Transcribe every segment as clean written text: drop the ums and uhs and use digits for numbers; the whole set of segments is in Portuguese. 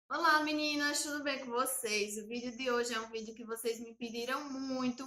Olá meninas, tudo bem com vocês? O vídeo de hoje é um vídeo que vocês me pediram muito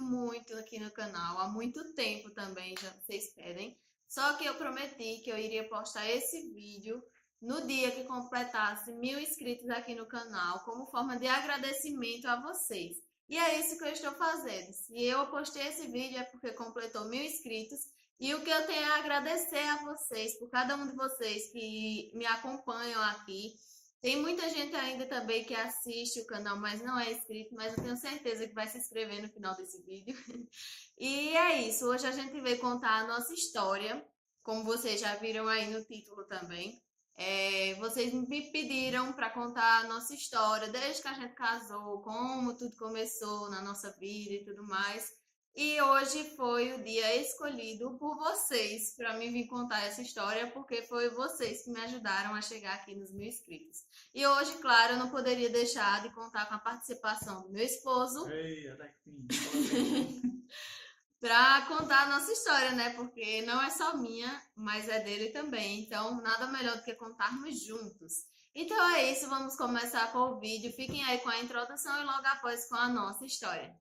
aqui no canal, há muito tempo também, já vocês pedem. Só que eu prometi que eu iria postar esse vídeo no dia que completasse 1.000 inscritos aqui no canal, como forma de agradecimento a vocês. E é isso que eu estou fazendo. Se eu postei esse vídeo é porque completou 1.000 inscritos. E o que eu tenho a agradecer a vocês, por cada um de vocês que me acompanham aqui. Tem muita gente ainda também que assiste o canal, mas não é inscrito, mas eu tenho certeza que vai se inscrever no final desse vídeo. E é isso, hoje a gente veio contar a nossa história, como vocês já viram aí no título também. Vocês me pediram para contar a nossa história, desde que a gente casou, como tudo começou na nossa vida e tudo mais. E hoje foi o dia escolhido por vocês para mim vir contar essa história, porque foi vocês que me ajudaram a chegar aqui nos 1.000 inscritos. E hoje, claro, eu não poderia deixar de contar com a participação do meu esposo Ei, até que fim. Fala bem. para contar a nossa história, né? Porque não é só minha, mas é dele também. Então, nada melhor do que contarmos juntos. Então é isso, vamos começar com o vídeo. Fiquem aí com a introdução e logo após com a nossa história.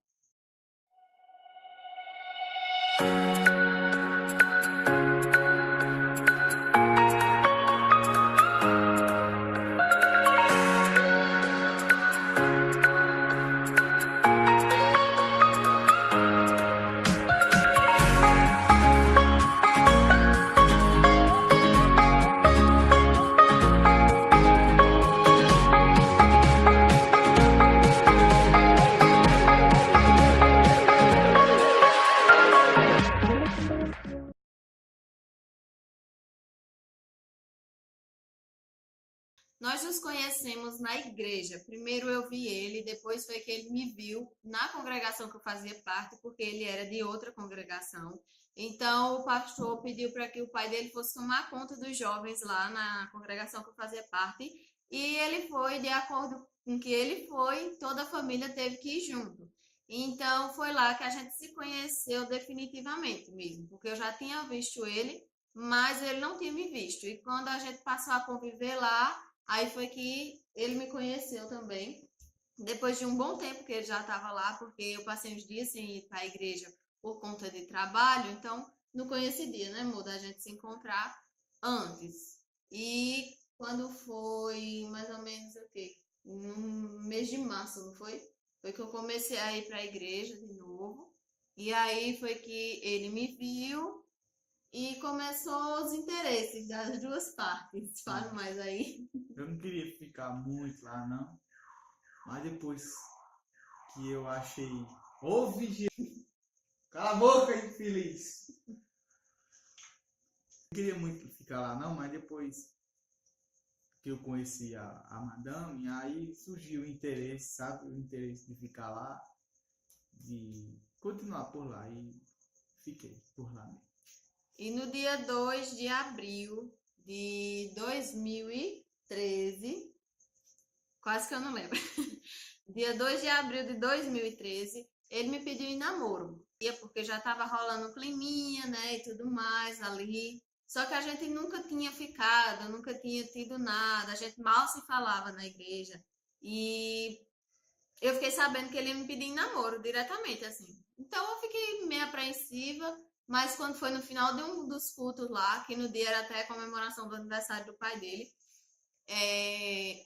Nós nos conhecemos na igreja. Primeiro eu vi ele, depois foi que ele me viu na congregação que eu fazia parte, porque ele era de outra congregação. Então o pastor pediu para que o pai dele fosse tomar conta dos jovens lá na congregação que eu fazia parte. E ele foi, de acordo com que ele foi, toda a família teve que ir junto. Então foi lá que a gente se conheceu definitivamente mesmo, porque eu já tinha visto ele, mas ele não tinha me visto. E quando a gente passou a conviver lá, aí foi que ele me conheceu também. Depois de um bom tempo que ele já estava lá, porque eu passei uns dias sem ir para a igreja por conta de trabalho, então não coincidia, né, amor, da gente se encontrar antes. E quando foi mais ou menos o quê? No mês de março, não foi? Foi que eu comecei a ir para a igreja de novo. E aí foi que ele me viu e começou os interesses das duas partes. Falo mais aí. Eu não queria ficar muito lá, não. Mas depois que eu achei. Ô, vigia! Cala a boca, infeliz! Não queria muito ficar lá, não, mas depois que eu conheci a madame, aí surgiu o interesse, sabe? O interesse de ficar lá, de continuar por lá. E fiquei por lá mesmo. E no dia 2 de abril de 2013, quase que eu não lembro, dia 2 de abril de 2013, ele me pediu em namoro. Porque já tava rolando um climinha, né, e tudo mais ali. Só que a gente nunca tinha ficado, nunca tinha tido nada, a gente mal se falava na igreja. E eu fiquei sabendo que ele ia me pedir em namoro diretamente, assim. Então eu fiquei meio apreensiva, mas quando foi no final de um dos cultos lá, que no dia era até a comemoração do aniversário do pai dele,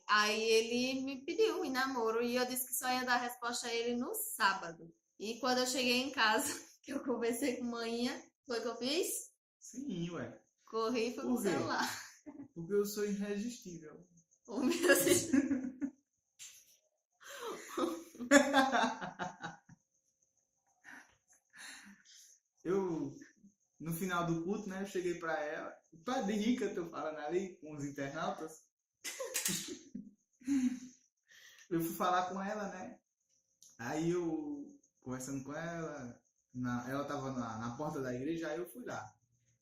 aí ele me pediu em namoro e eu disse que só ia dar resposta a ele no sábado. E quando eu cheguei em casa, que eu conversei com manhã, foi o que eu fiz? Sim, ué. Corri e fui pro Por quê? celular. Porque eu sou irresistível. Oh, meu Deus. Eu, no final do culto, né, eu cheguei pra ela. Pra de rica, eu tô falando ali com os internautas. Eu fui falar com ela, né? Aí eu, conversando com ela, ela tava na porta da igreja, aí eu fui lá.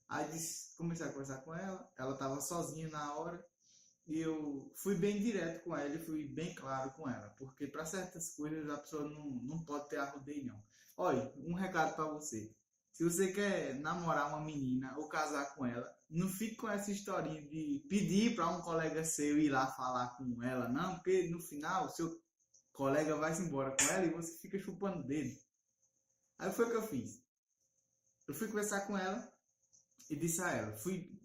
Aí comecei a conversar com ela tava sozinha na hora, e eu fui bem direto com ela e fui bem claro com ela, porque para certas coisas a pessoa não pode ter arrodeio, não. Olha, um recado para você. Se você quer namorar uma menina ou casar com ela, não fique com essa historinha de pedir para um colega seu ir lá falar com ela, não, porque no final seu colega vai se embora com ela e você fica chupando dedo. Aí foi o que eu fiz. Eu fui conversar com ela e disse a ela, fui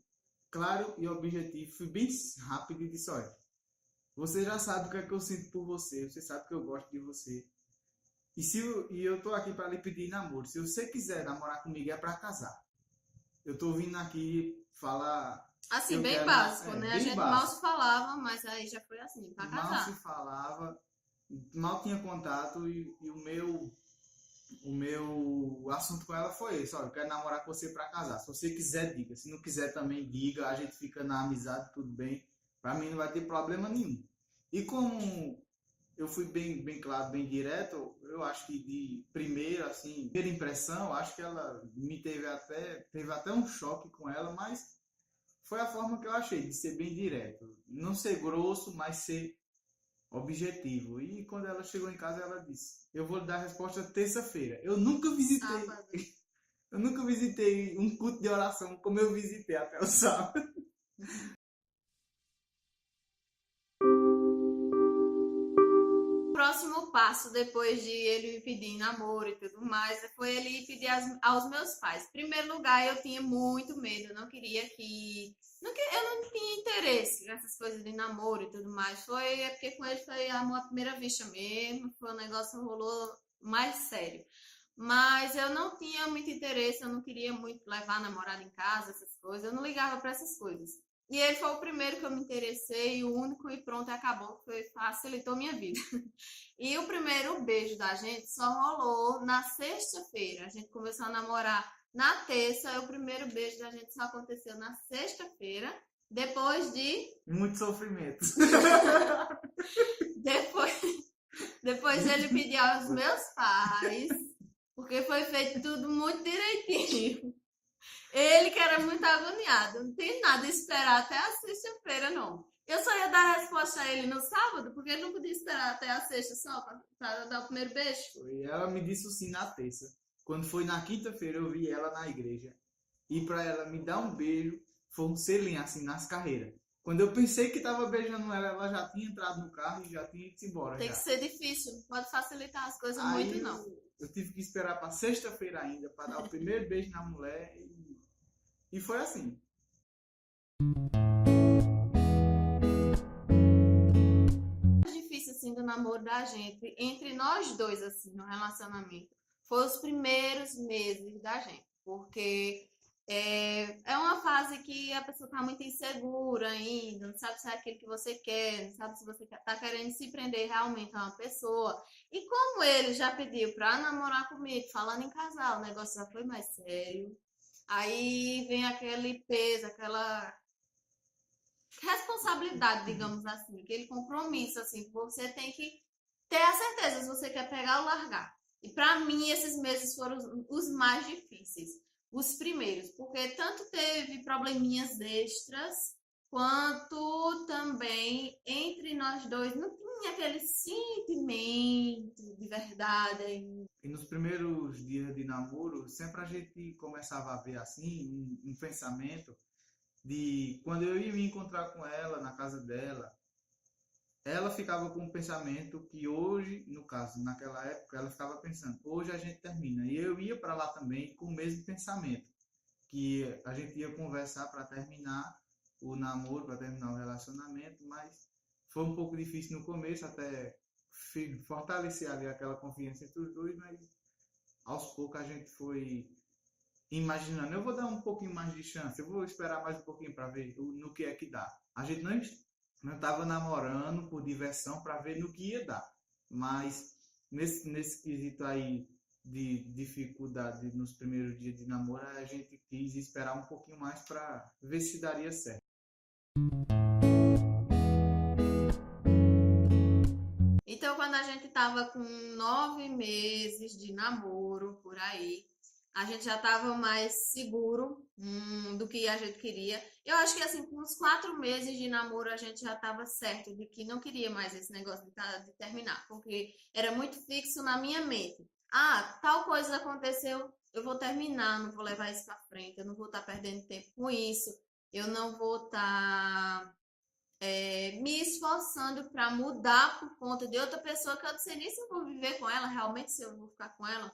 claro e objetivo, fui bem rápido e disse, olha, você já sabe o que é que eu sinto por você, você sabe que eu gosto de você. E eu tô aqui para lhe pedir namoro. Se você quiser namorar comigo é para casar. Eu tô vindo aqui falar. Assim, Eu bem quero, básico, né? A bem gente mal básico. se falava, mas aí já foi assim, pra Mal se casar. falava, mal tinha contato e o meu assunto com ela foi esse. Olha, eu quero namorar com você para casar. Se você quiser, diga. Se não quiser também, diga. A gente fica na amizade, tudo bem. Para mim não vai ter problema nenhum. E como eu fui bem claro, bem direto, eu acho que de primeira, assim, primeira impressão, acho que ela me teve até um choque com ela, mas foi a forma que eu achei, de ser bem direto. Não ser grosso, mas ser objetivo. E quando ela chegou em casa, ela disse, eu vou lhe dar a resposta terça-feira. Sábado. Eu nunca visitei um culto de oração como eu visitei até o sábado. Próximo passo, depois de ele me pedir namoro e tudo mais, foi ele pedir aos meus pais. Em primeiro lugar, eu tinha muito medo, eu não queria que. Eu não tinha interesse nessas coisas de namoro e tudo mais. É porque com ele foi amor à primeira vista mesmo, foi um negócio que rolou mais sério. Mas eu não tinha muito interesse, eu não queria muito levar namorado em casa, essas coisas, eu não ligava para essas coisas. E ele foi o primeiro que eu me interessei, o único, e pronto, acabou, facilitou minha vida. E o primeiro beijo da gente só rolou na sexta-feira. A gente começou a namorar na terça, e o primeiro beijo da gente só aconteceu na sexta-feira, depois de. Muito sofrimento. Depois, depois ele pedir aos meus pais, porque foi feito tudo muito direitinho. Ele que era muito agoniado, não tem nada a esperar até a sexta-feira, não. Eu só ia dar a resposta a ele no sábado, porque ele não podia esperar até a sexta só para dar o primeiro beijo. E ela me disse sim na terça. Quando foi na quinta-feira, eu vi ela na igreja. E para ela me dar um beijo, foi um selinho assim nas carreiras. Quando eu pensei que tava beijando ela, ela já tinha entrado no carro e já tinha ido embora. Tem Já. que ser difícil, não pode facilitar as coisas Aí muito, não. eu tive que esperar para sexta-feira ainda para dar o primeiro beijo na mulher e foi assim. Mais difícil assim do namoro da gente, entre nós dois assim, no relacionamento, foi os primeiros meses da gente, porque é uma fase que a pessoa tá muito insegura ainda, não sabe se é aquilo que você quer, não sabe se você tá querendo se prender realmente a uma pessoa. E como ele já pediu pra namorar comigo, falando em casal, o negócio já foi mais sério. Aí vem aquele peso, aquela responsabilidade, digamos assim, aquele compromisso, assim, você tem que ter a certeza se você quer pegar ou largar. E para mim, esses meses foram os mais difíceis, os primeiros, porque tanto teve probleminhas extras, quanto também entre nós dois não tinha aquele sentimento de verdade. E nos primeiros dias de namoro, sempre a gente começava a ver assim um pensamento de quando eu ia me encontrar com ela na casa dela, ela ficava com um pensamento que hoje, no caso, naquela época, ela ficava pensando, hoje a gente termina. E eu ia para lá também com o mesmo pensamento, que a gente ia conversar para terminar o namoro, para terminar o relacionamento, mas foi um pouco difícil no começo, até fortalecer ali aquela confiança entre os dois, mas aos poucos a gente foi imaginando, eu vou dar um pouquinho mais de chance, eu vou esperar mais um pouquinho para ver no que é que dá. A gente não estava namorando por diversão para ver no que ia dar, mas nesse quesito aí de dificuldade nos primeiros dias de namoro, a gente quis esperar um pouquinho mais para ver se daria certo. Então, quando a gente tava com 9 meses de namoro, por aí, a gente já tava mais seguro do que a gente queria. Eu acho que assim, com uns 4 meses de namoro, a gente já tava certo de que não queria mais esse negócio de terminar, porque era muito fixo na minha mente. Ah, tal coisa aconteceu, eu vou terminar, não vou levar isso pra frente, eu não vou estar perdendo tempo com isso, eu não vou estar me esforçando para mudar por conta de outra pessoa que eu não sei nem se eu vou viver com ela, realmente se eu vou ficar com ela.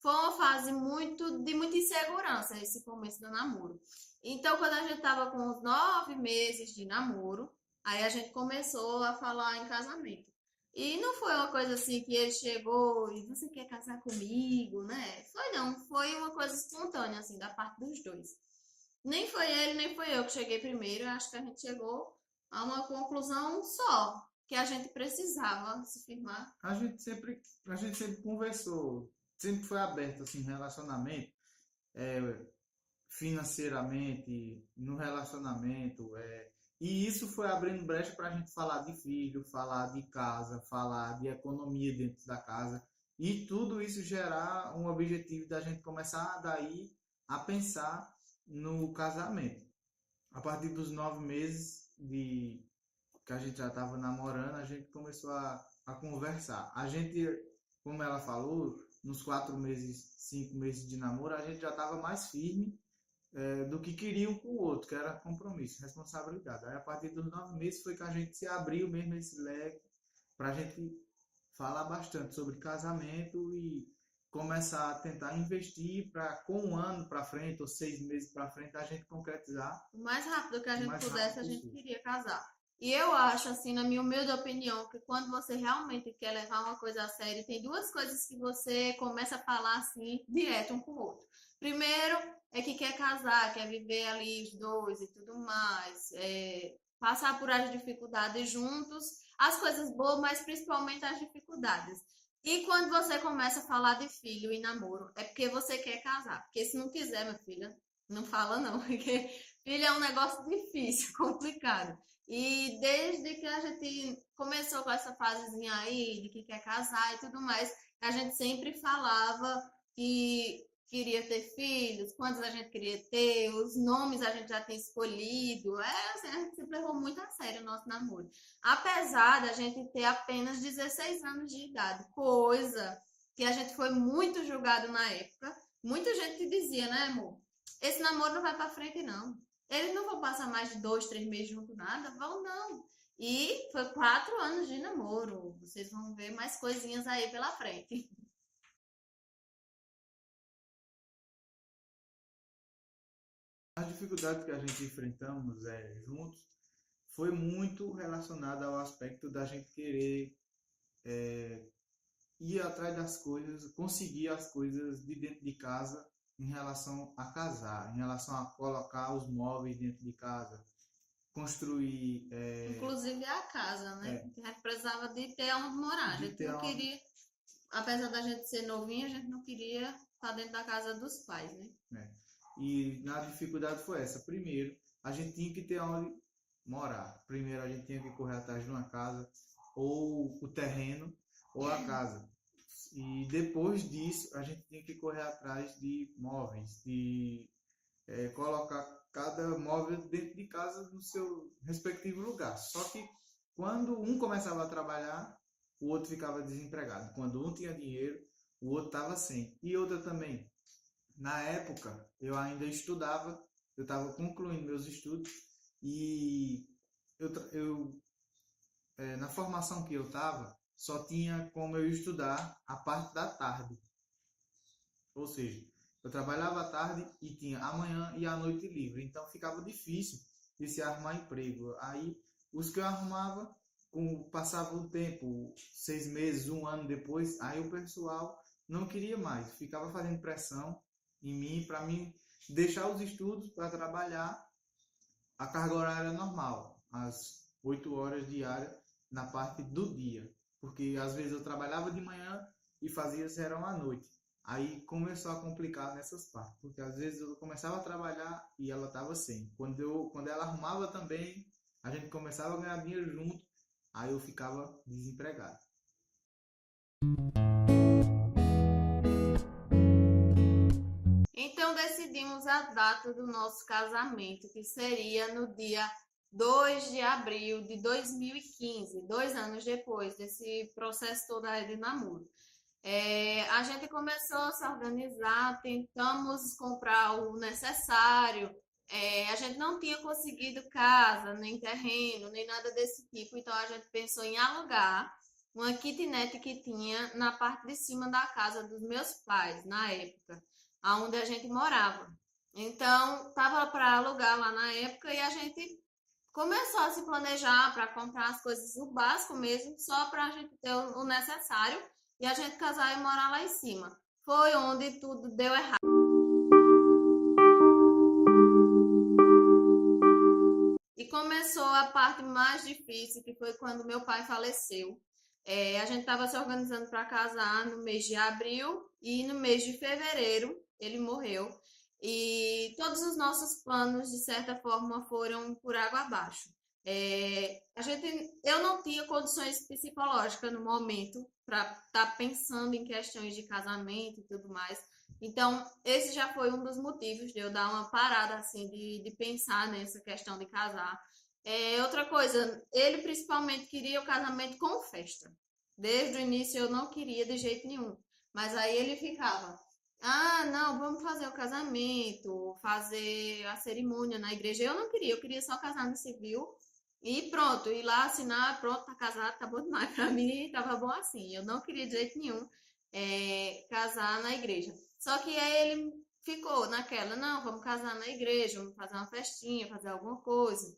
Foi uma fase de muita insegurança esse começo do namoro. Então, quando a gente tava com uns 9 meses de namoro, aí a gente começou a falar em casamento. E não foi uma coisa assim que ele chegou e você quer casar comigo, né? Foi não, foi uma coisa espontânea, assim, da parte dos dois. Nem foi ele, nem foi eu que cheguei primeiro. Eu acho que a gente chegou a uma conclusão só, que a gente precisava se firmar. A gente sempre conversou, sempre foi aberto assim, em relacionamento, é, financeiramente, no relacionamento, e isso foi abrindo brecha para a gente falar de filho, falar de casa, falar de economia dentro da casa, e tudo isso gerar um objetivo da gente começar daí a pensar no casamento. A partir dos 9 meses que a gente já estava namorando, a gente começou a conversar. A gente, como ela falou, nos 4 meses, 5 meses de namoro, a gente já estava mais firme do que queria um com o outro, que era compromisso, responsabilidade. Aí, a partir dos 9 meses, foi que a gente se abriu mesmo esse leque para a gente falar bastante sobre casamento e começar a tentar investir para, com um ano para frente ou 6 meses para frente, a gente concretizar O mais rápido que a o gente mais pudesse, rápido a gente possível. queria casar. E eu acho, assim, na minha humilde opinião, que quando você realmente quer levar uma coisa a sério, tem duas coisas que você começa a falar assim, direto um com o outro. Primeiro, é que quer casar, quer viver ali os dois e tudo mais, passar por as dificuldades juntos, as coisas boas, mas principalmente as dificuldades. E quando você começa a falar de filho e namoro, é porque você quer casar. Porque se não quiser, minha filha, não fala não, porque filho é um negócio difícil, complicado. E desde que a gente começou com essa fasezinha aí, de que quer casar e tudo mais, a gente sempre falava que queria ter filhos, quantos a gente queria ter, os nomes a gente já tinha escolhido. Assim, a gente sempre levou muito a sério o nosso namoro. Apesar da gente ter apenas 16 anos de idade, coisa que a gente foi muito julgado na época. Muita gente dizia, né, amor? Esse namoro não vai pra frente, não. Eles não vão passar mais de 2, 3 meses junto, nada? Vão não. E foi 4 anos de namoro. Vocês vão ver mais coisinhas aí pela frente. As dificuldades que a gente enfrentamos juntos foi muito relacionada ao aspecto da gente querer ir atrás das coisas, conseguir as coisas de dentro de casa em relação a casar, em relação a colocar os móveis dentro de casa, construir, Inclusive a casa, né? é, A gente precisava de ter onde morar. A de gente ter não uma, queria, apesar da gente ser novinha, a gente não queria estar dentro da casa dos pais, né? né? E na dificuldade foi essa. Primeiro, a gente tinha que ter onde morar. Primeiro, a gente tinha que correr atrás de uma casa, ou o terreno, ou a casa. E depois disso, a gente tinha que correr atrás de móveis, de colocar cada móvel dentro de casa no seu respectivo lugar. Só que quando um começava a trabalhar, o outro ficava desempregado. Quando um tinha dinheiro, o outro estava sem. E outra também, na época eu ainda estudava, eu estava concluindo meus estudos e na formação que eu estava, só tinha como eu estudar a parte da tarde. Ou seja, eu trabalhava à tarde e tinha a manhã e a noite livre, então ficava difícil de se arrumar emprego. Aí, os que eu arrumava, passava o tempo, 6 meses, um ano depois, aí o pessoal não queria mais, ficava fazendo pressão em mim para mim deixar os estudos para trabalhar a carga horária normal, as 8 horas diárias na parte do dia, porque às vezes eu trabalhava de manhã e fazia serão à noite. Aí começou a complicar nessas partes, porque às vezes eu começava a trabalhar e ela estava sem. Quando ela arrumava também, a gente começava a ganhar dinheiro junto, aí eu ficava desempregado. Então decidimos a data do nosso casamento, que seria no dia 2 de abril de 2015, 2 anos depois desse processo todo aí de namoro. A gente começou a se organizar, tentamos comprar o necessário. A gente não tinha conseguido casa, nem terreno, nem nada desse tipo, então a gente pensou em alugar uma kitnet que tinha na parte de cima da casa dos meus pais, na época, aonde a gente morava. Então, tava para alugar lá na época e a gente começou a se planejar para comprar as coisas, o básico mesmo, só para a gente ter o necessário e a gente casar e morar lá em cima. Foi onde tudo deu errado. E começou a parte mais difícil, que foi quando meu pai faleceu. A gente estava se organizando para casar no mês de abril e no mês de fevereiro ele morreu. E todos os nossos planos, de certa forma, foram por água abaixo. Eu não tinha condições psicológicas no momento para estar pensando em questões de casamento e tudo mais. Então, esse já foi um dos motivos de eu dar uma parada assim de pensar nessa questão de casar. Outra coisa, ele principalmente queria o casamento com festa. Desde o início eu não queria de jeito nenhum. Mas aí ele ficava, ah, não, vamos fazer o casamento, fazer a cerimônia na igreja. Eu não queria, eu queria só casar no civil e pronto, ir lá assinar, pronto, tá casado, tá bom demais. Pra mim tava bom assim. Eu não queria de jeito nenhum casar na igreja. Só que aí ele ficou naquela, não, vamos casar na igreja, vamos fazer uma festinha, fazer alguma coisa,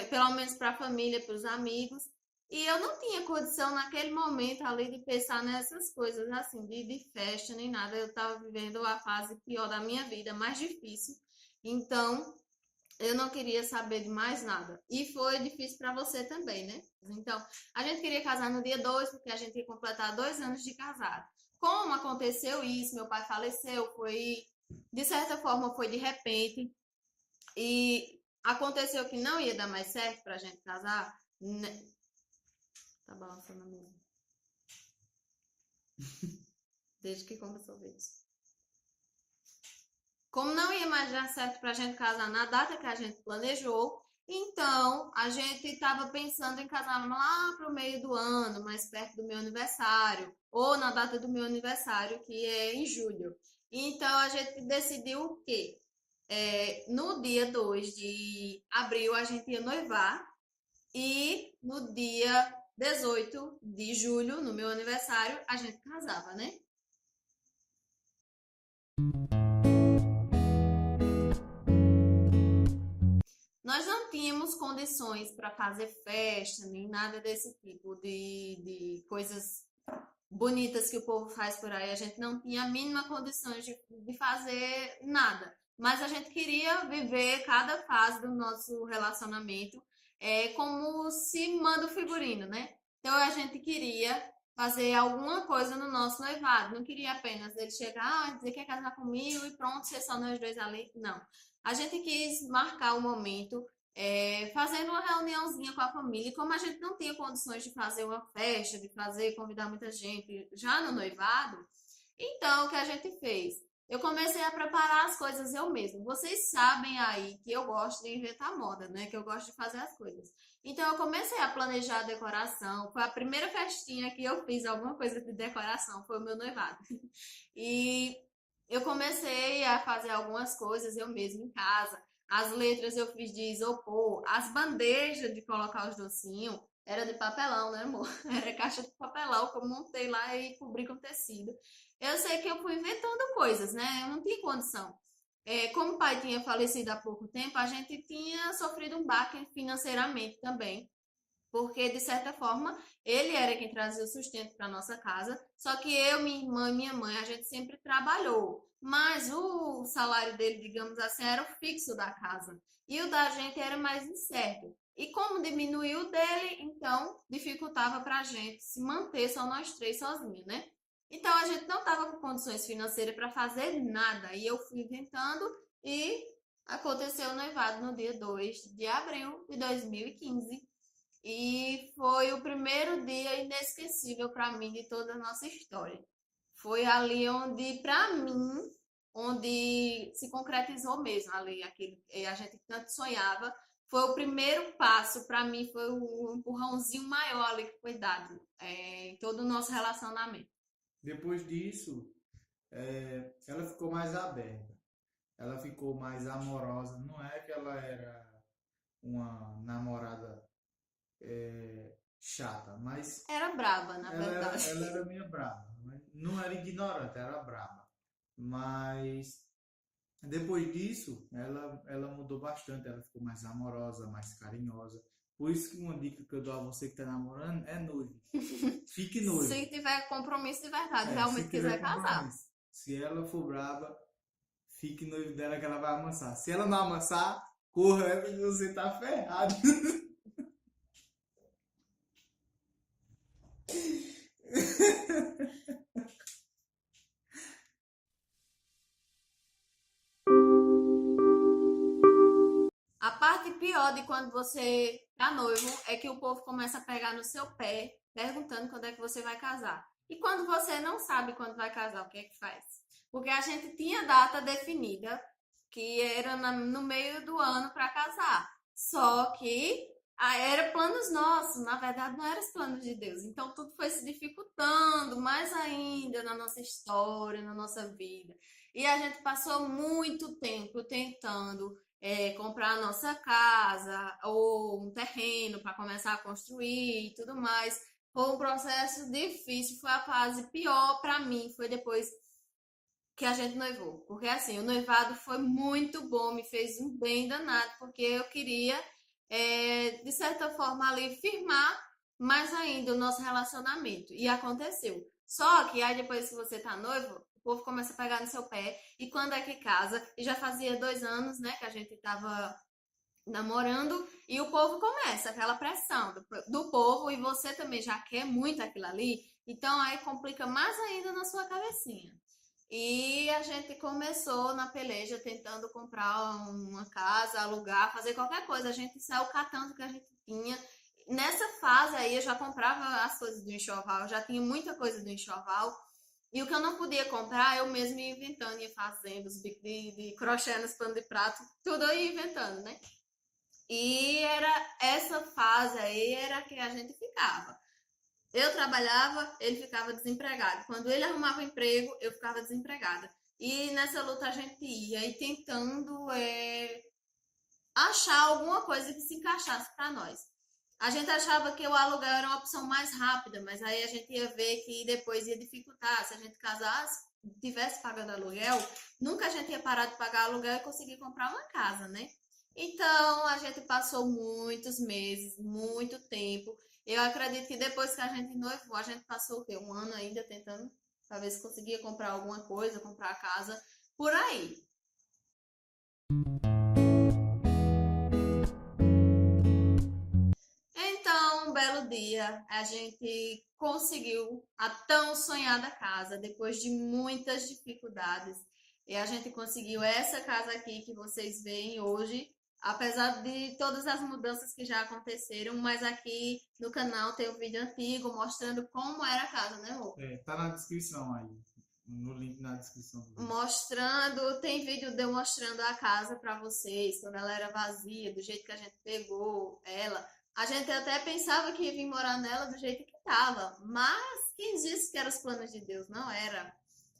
pelo menos para a família, para os amigos. E eu não tinha condição naquele momento ali de pensar nessas coisas assim, de festa nem nada. Eu estava vivendo a fase pior da minha vida, mais difícil. Então, eu não queria saber de mais nada. E foi difícil para você também, né? Então, a gente queria casar no dia 2 porque a gente ia completar 2 anos de casado. Como aconteceu isso, meu pai faleceu, foi, de certa forma, foi de repente. E aconteceu que não ia dar mais certo pra gente casar. Tá balançando mesmo. Desde que começou a ver isso. Como não ia mais dar certo pra gente casar na data que a gente planejou, então a gente estava pensando em casar lá pro meio do ano, mais perto do meu aniversário, ou na data do meu aniversário, que é em julho. Então a gente decidiu o quê? No dia 2 de abril a gente ia noivar e no dia 18 de julho, no meu aniversário, a gente casava, né? Nós não tínhamos condições para fazer festa, nem nada desse tipo de coisas bonitas que o povo faz por aí. A gente não tinha a mínima condição de fazer nada. Mas a gente queria viver cada fase do nosso relacionamento como se manda o figurino, né? Então a gente queria fazer alguma coisa no nosso noivado. Não queria apenas ele chegar, dizer que quer casar comigo e pronto, ser só nós dois ali. Não. A gente quis marcar o momento fazendo uma reuniãozinha com a família. E como a gente não tinha condições de fazer uma festa, de fazer, convidar muita gente já no noivado, então o que a gente fez? Eu comecei a preparar as coisas eu mesma. Vocês sabem aí que eu gosto de inventar moda, né? Que eu gosto de fazer as coisas. Então eu comecei a planejar a decoração. Foi a primeira festinha que eu fiz alguma coisa de decoração, foi o meu noivado. E eu comecei a fazer algumas coisas eu mesma em casa. As letras eu fiz de isopor, as bandejas de colocar os docinhos era de papelão, né, amor? Era caixa de papelão que eu montei lá e cobri com tecido. Eu sei que eu fui inventando coisas, né? Eu não tinha condição. Como o pai tinha falecido há pouco tempo, a gente tinha sofrido um baque financeiramente também porque de certa forma ele era quem trazia o sustento para nossa casa, só que eu, minha irmã e minha mãe, a gente sempre trabalhou, mas o salário dele, digamos assim, era o fixo da casa e o da gente era mais incerto. E como diminuiu o dele, então dificultava para a gente se manter só nós três sozinhos, né? Então a gente não estava com condições financeiras para fazer nada e eu fui inventando e aconteceu o noivado no dia 2 de abril de 2015. E foi o primeiro dia inesquecível para mim de toda a nossa história. Foi ali onde, para mim, onde se concretizou mesmo ali aquilo que a gente tanto sonhava. Foi o primeiro passo, para mim, foi o empurrãozinho maior ali que foi dado em todo o nosso relacionamento. Depois disso, ela ficou mais aberta. Ela ficou mais amorosa. Não é que ela era uma namorada chata, mas Era braba, na verdade. ela era meio brava. Não era ignorante, era brava. Mas depois disso, ela mudou bastante. Ela ficou mais amorosa, mais carinhosa. Por isso que uma dica que eu dou a você que está namorando é noivo. Fique noivo. Se tiver compromisso de verdade, Se realmente tiver quiser casar. compromisso. Se ela for brava, fique noivo dela que ela vai amansar. Se ela não amansar, corra, você tá ferrado. A parte pior de quando você tá noivo é que o povo começa a pegar no seu pé, perguntando quando é que você vai casar. E quando você não sabe quando vai casar, o que é que faz? Porque a gente tinha data definida, que era no meio do ano para casar. Só que era planos nossos, na verdade não eram os planos de Deus. Então tudo foi se dificultando mais ainda na nossa história, na nossa vida. E a gente passou muito tempo tentando comprar a nossa casa ou um terreno para começar a construir e tudo mais. Foi um processo difícil, foi a fase pior para mim, foi depois que a gente noivou. Porque assim, o noivado foi muito bom, me fez um bem danado, porque eu queria, de certa forma, ali firmar mais ainda o nosso relacionamento. E aconteceu. Só que aí depois que você tá noivo, o povo começa a pegar no seu pé. E quando é que casa? E já fazia 2 anos, né, que a gente tava namorando. E o povo começa, aquela pressão do povo. E você também já quer muito aquilo ali. Então aí complica mais ainda na sua cabecinha. E a gente começou na peleja tentando comprar uma casa, alugar, fazer qualquer coisa. A gente saiu catando o que a gente tinha. Nessa fase aí eu já comprava as coisas do enxoval, eu já tinha muita coisa do enxoval. E o que eu não podia comprar, eu mesmo ia inventando, ia fazendo os bicos de crochê nos panos de prato, tudo eu ia inventando, né? E era essa fase aí era que a gente ficava. Eu trabalhava, ele ficava desempregado. Quando ele arrumava um emprego, eu ficava desempregada. E nessa luta a gente ia e tentando achar alguma coisa que se encaixasse para nós. A gente achava que o aluguel era uma opção mais rápida, mas aí a gente ia ver que depois ia dificultar. Se a gente casasse, tivesse pagando aluguel, nunca a gente ia parar de pagar aluguel e conseguir comprar uma casa, né? Então a gente passou muitos meses, muito tempo. Eu acredito que depois que a gente noivou, a gente passou o quê? Um ano ainda tentando, para ver se conseguia comprar alguma coisa, comprar a casa por aí. Então, um belo dia, a gente conseguiu a tão sonhada casa, depois de muitas dificuldades. E a gente conseguiu essa casa aqui que vocês veem hoje, apesar de todas as mudanças que já aconteceram, mas aqui no canal tem um vídeo antigo mostrando como era a casa, né, amor? Tá na descrição aí. No link na descrição do vídeo. Mostrando, tem vídeo demonstrando a casa para vocês, quando ela era vazia, do jeito que a gente pegou ela. A gente até pensava que ia vir morar nela do jeito que tava, mas quem disse que eram os planos de Deus? Não era.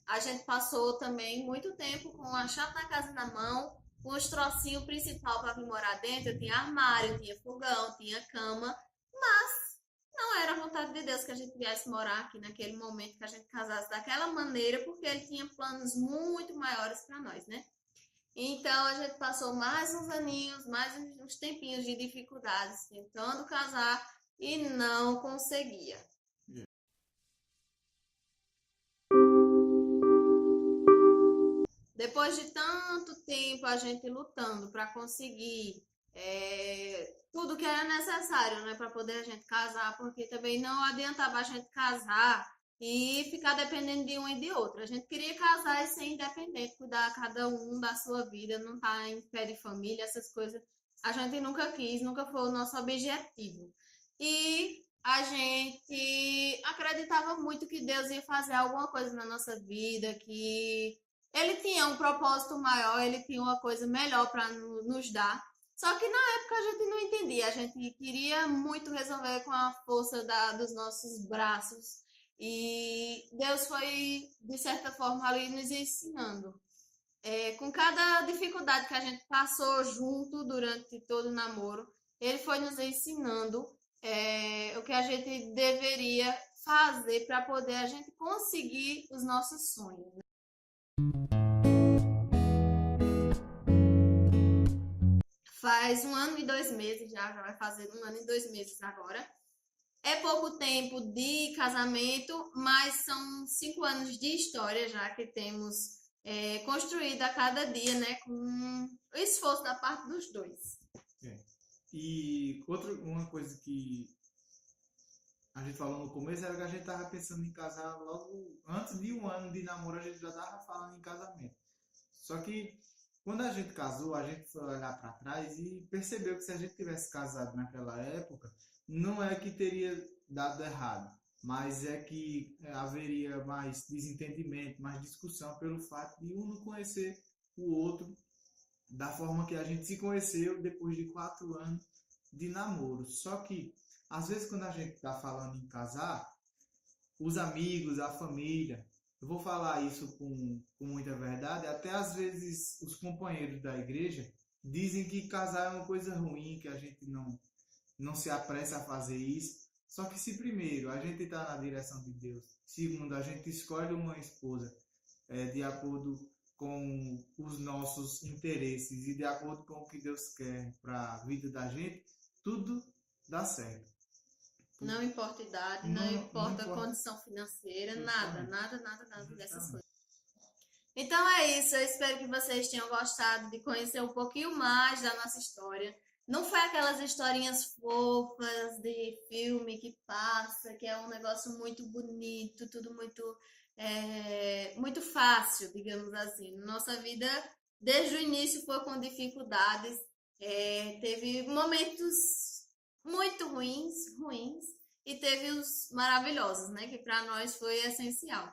A gente passou também muito tempo com a chave da casa na mão, com os trocinhos principal para vir morar dentro. Tinha armário, tinha fogão, tinha cama, mas não era a vontade de Deus que a gente viesse morar aqui naquele momento, que a gente casasse daquela maneira, porque ele tinha planos muito maiores para nós, né? Então a gente passou mais uns aninhos, mais uns tempinhos de dificuldades, tentando casar e não conseguia. Depois de tanto tempo a gente lutando para conseguir tudo que era necessário, né, para poder a gente casar, porque também não adiantava a gente casar e ficar dependendo de um e de outro. A gente queria casar e ser independente, cuidar cada um da sua vida, não estar em pé de família, essas coisas. A gente nunca quis, nunca foi o nosso objetivo. E a gente acreditava muito que Deus ia fazer alguma coisa na nossa vida, que ele tinha um propósito maior, ele tinha uma coisa melhor para nos dar. Só que na época a gente não entendia, a gente queria muito resolver com a força dos nossos braços E Deus foi, de certa forma, ali nos ensinando. Com cada dificuldade que a gente passou junto durante todo o namoro, ele foi nos ensinando o que a gente deveria fazer para poder a gente conseguir os nossos sonhos. Faz 1 ano e 2 meses já vai fazer 1 ano e 2 meses agora. É pouco tempo de casamento, mas são 5 anos de história já que temos construído a cada dia, né? Com o esforço da parte dos dois. E uma coisa que a gente falou no começo era que a gente tava pensando em casar logo antes de 1 ano de namoro, a gente já tava falando em casamento. Só que quando a gente casou, a gente foi olhar para trás e percebeu que se a gente tivesse casado naquela época, não é que teria dado errado, mas é que haveria mais desentendimento, mais discussão pelo fato de um não conhecer o outro da forma que a gente se conheceu depois de 4 anos de namoro. Só que, às vezes, quando a gente está falando em casar, os amigos, a família, eu vou falar isso com muita verdade, até às vezes os companheiros da igreja dizem que casar é uma coisa ruim, que a gente não se apressa a fazer isso. Só que se primeiro a gente está na direção de Deus, segundo a gente escolhe uma esposa de acordo com os nossos interesses e de acordo com o que Deus quer para a vida da gente, tudo dá certo. Não importa a idade, não importa a condição financeira, nada dessas coisas. Então é isso, eu espero que vocês tenham gostado de conhecer um pouquinho mais da nossa história. Não foi aquelas historinhas fofas de filme que passa, que é um negócio muito bonito, tudo muito fácil, digamos assim. Nossa vida, desde o início, foi com dificuldades. Teve momentos muito ruins, e teve os maravilhosos, né? Que para nós foi essencial.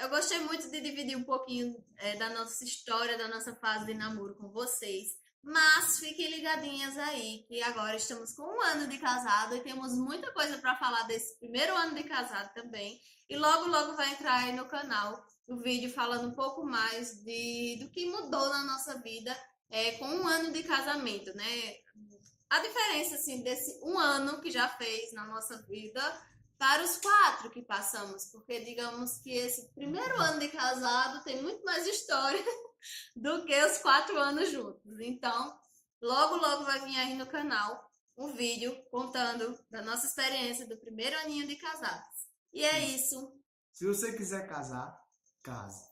Eu gostei muito de dividir um pouquinho da nossa história, da nossa fase de namoro com vocês. Mas fiquem ligadinhas aí, que agora estamos com 1 ano de casado e temos muita coisa para falar desse primeiro ano de casado também. E logo, logo vai entrar aí no canal o vídeo falando um pouco mais do que mudou na nossa vida com 1 ano de casamento, né? A diferença, assim, desse 1 ano que já fez na nossa vida para os 4 que passamos, porque digamos que esse primeiro ano de casado tem muito mais história do que os 4 anos juntos. Então, logo, logo vai vir aí no canal um vídeo contando da nossa experiência do primeiro aninho de casados. E é isso. Se você quiser casar, case.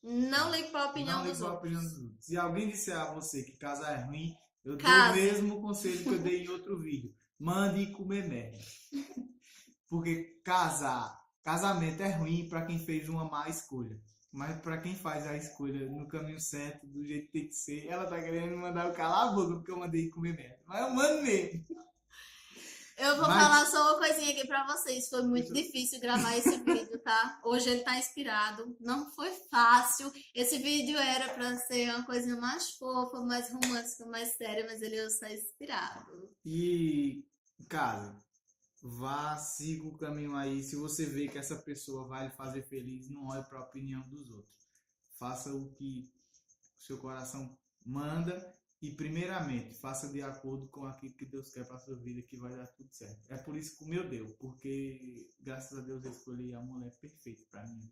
Não ligue para a opinião dos outros. Se alguém disser a você que casar é ruim, eu dou o mesmo conselho que eu dei em outro vídeo. Mande comer merda. Porque casamento é ruim para quem fez uma má escolha. Mas para quem faz a escolha no caminho certo, do jeito que tem que ser, ela tá querendo me mandar eu calar a boca porque eu mandei comer merda. Mas eu mando mesmo. Eu vou falar só uma coisinha aqui pra vocês. Foi muito difícil gravar esse vídeo, tá? Hoje ele tá inspirado. Não foi fácil. Esse vídeo era pra ser uma coisinha mais fofa, mais romântica, mais séria, mas ele está inspirado. E, cara, vá, siga o caminho aí. Se você vê que essa pessoa vai lhe fazer feliz, não olhe pra opinião dos outros. Faça o que o seu coração manda. E primeiramente, faça de acordo com aquilo que Deus quer para a sua vida, que vai dar tudo certo. É por isso que o meu deu, porque graças a Deus eu escolhi a mulher perfeita para mim.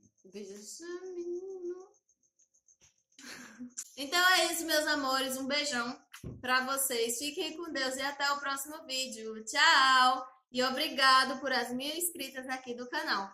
Então é isso, meus amores. Um beijão para vocês. Fiquem com Deus e até o próximo vídeo. Tchau! E obrigado por as 1000 inscritas aqui do canal.